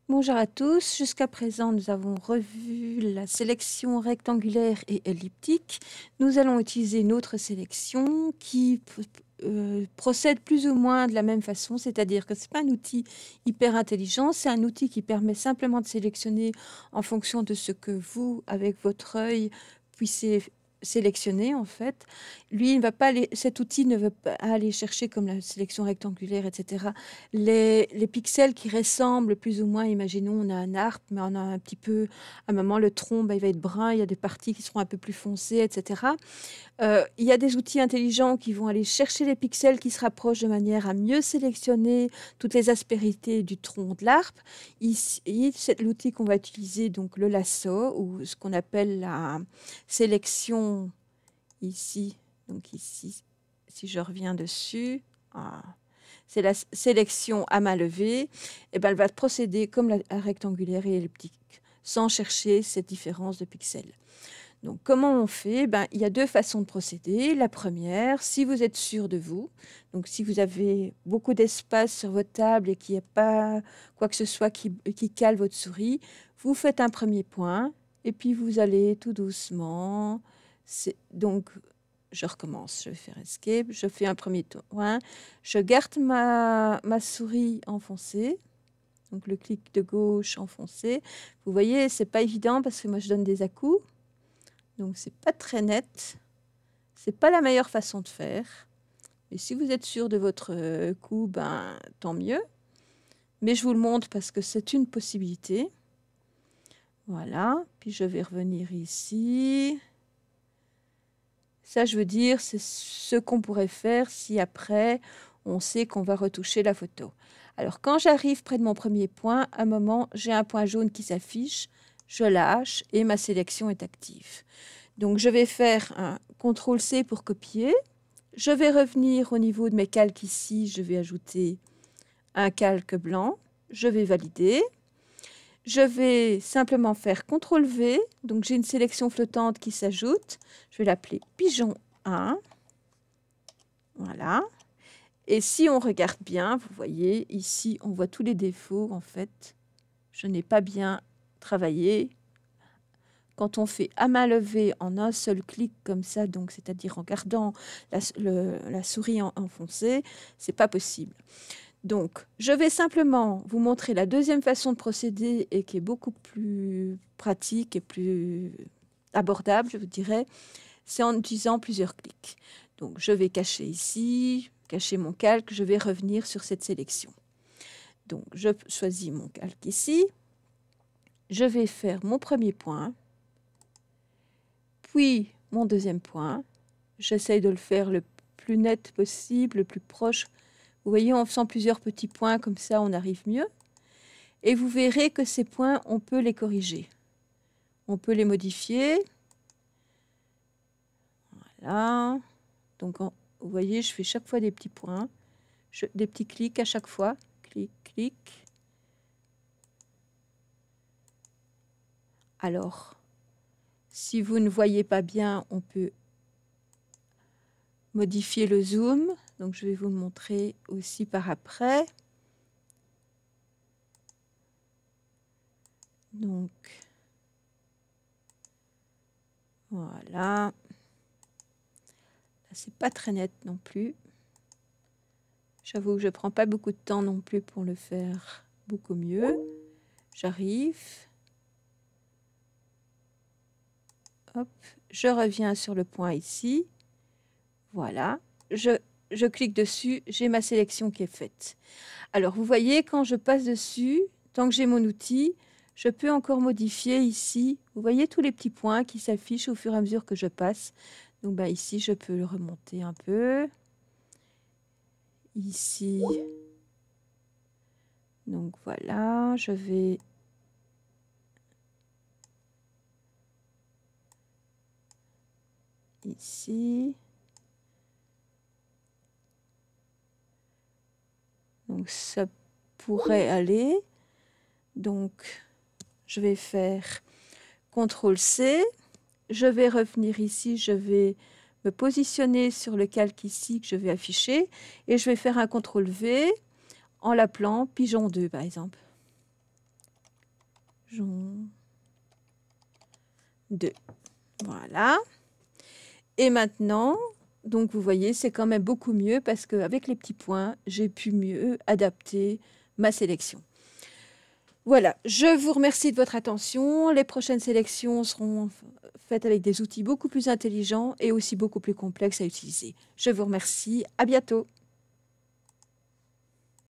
Bonjour à tous. Jusqu'à présent, nous avons revu la sélection rectangulaire et elliptique. Nous allons utiliser une autre sélection qui procède plus ou moins de la même façon, c'est-à-dire que ce n'est pas un outil hyper intelligent, c'est un outil qui permet simplement de sélectionner en fonction de ce que vous, avec votre œil, puissiez sélectionner en fait. Lui, il ne va pas cet outil ne veut pas aller chercher comme la sélection rectangulaire, etc. Les pixels qui ressemblent plus ou moins, imaginons on a un arbre, mais on a un petit peu, à un moment le tronc, il va être brun, il y a des parties qui seront un peu plus foncées, etc. Il y a des outils intelligents qui vont aller chercher les pixels qui se rapprochent de manière à mieux sélectionner toutes les aspérités du tronc de l'arbre. Ici, c'est l'outil qu'on va utiliser, donc le lasso, ou ce qu'on appelle la sélection ici. Donc ici, si je reviens dessus, c'est la sélection à main levée. Et ben, elle va procéder comme la rectangulaire et elliptique, sans chercher cette différence de pixels. Donc, comment on fait? Il y a deux façons de procéder. La première, si vous êtes sûr de vous, donc si vous avez beaucoup d'espace sur votre table et qu'il n'y a pas quoi que ce soit qui cale votre souris, vous faites un premier point et puis vous allez tout doucement. Donc, je recommence, je vais faire escape, je fais un premier point, je garde ma souris enfoncée. Donc, le clic de gauche enfoncé. Vous voyez, c'est pas évident parce que moi, je donne des à-coups. Donc, c'est pas très net. C'est pas la meilleure façon de faire. Et si vous êtes sûr de votre coup, tant mieux. Mais je vous le montre parce que c'est une possibilité. Voilà. Puis je vais revenir ici. Ça, je veux dire, c'est ce qu'on pourrait faire si après, on sait qu'on va retoucher la photo. Alors, quand j'arrive près de mon premier point, à un moment, j'ai un point jaune qui s'affiche. Je lâche et ma sélection est active. Donc, je vais faire un CTRL-C pour copier. Je vais revenir au niveau de mes calques ici. Je vais ajouter un calque blanc. Je vais valider. Je vais simplement faire CTRL-V. Donc, j'ai une sélection flottante qui s'ajoute. Je vais l'appeler Pigeon 1. Voilà. Et si on regarde bien, vous voyez, ici, on voit tous les défauts. En fait, je n'ai pas bien travaillé. Quand on fait à main levée en un seul clic comme ça, donc c'est-à-dire en gardant la souris enfoncée, c'est pas possible. Donc, je vais simplement vous montrer la deuxième façon de procéder et qui est beaucoup plus pratique et plus abordable, je vous dirais, c'est en utilisant plusieurs clics. Donc, je vais cacher ici, cacher mon calque, je vais revenir sur cette sélection. Donc, je choisis mon calque ici, je vais faire mon premier point, puis mon deuxième point. J'essaye de le faire le plus net possible, le plus proche. Vous voyez, en faisant plusieurs petits points, comme ça, on arrive mieux. Et vous verrez que ces points, on peut les corriger. On peut les modifier. Voilà. Donc, vous voyez, je fais chaque fois des petits points, des petits clics à chaque fois. Clic, clic. Alors, si vous ne voyez pas bien, on peut modifier le zoom. Donc, je vais vous le montrer aussi par après. Donc, voilà. Là, c'est pas très net non plus. J'avoue que je ne prends pas beaucoup de temps non plus pour le faire beaucoup mieux. J'arrive. Hop, je reviens sur le point ici. Voilà. Je clique dessus, j'ai ma sélection qui est faite. Alors, vous voyez, quand je passe dessus, tant que j'ai mon outil, je peux encore modifier ici. Vous voyez tous les petits points qui s'affichent au fur et à mesure que je passe. Donc, ici, je peux le remonter un peu. Ici. Donc, voilà, je vais... Ici. Donc, ça pourrait aller. Donc, je vais faire CTRL-C. Je vais revenir ici. Je vais me positionner sur le calque ici que je vais afficher. Et je vais faire un CTRL-V en l'appelant Pigeon 2, par exemple. Jaune 2. Voilà. Et maintenant, donc vous voyez, c'est quand même beaucoup mieux parce qu'avec les petits points, j'ai pu mieux adapter ma sélection. Voilà, je vous remercie de votre attention. Les prochaines sélections seront faites avec des outils beaucoup plus intelligents et aussi beaucoup plus complexes à utiliser. Je vous remercie. À bientôt.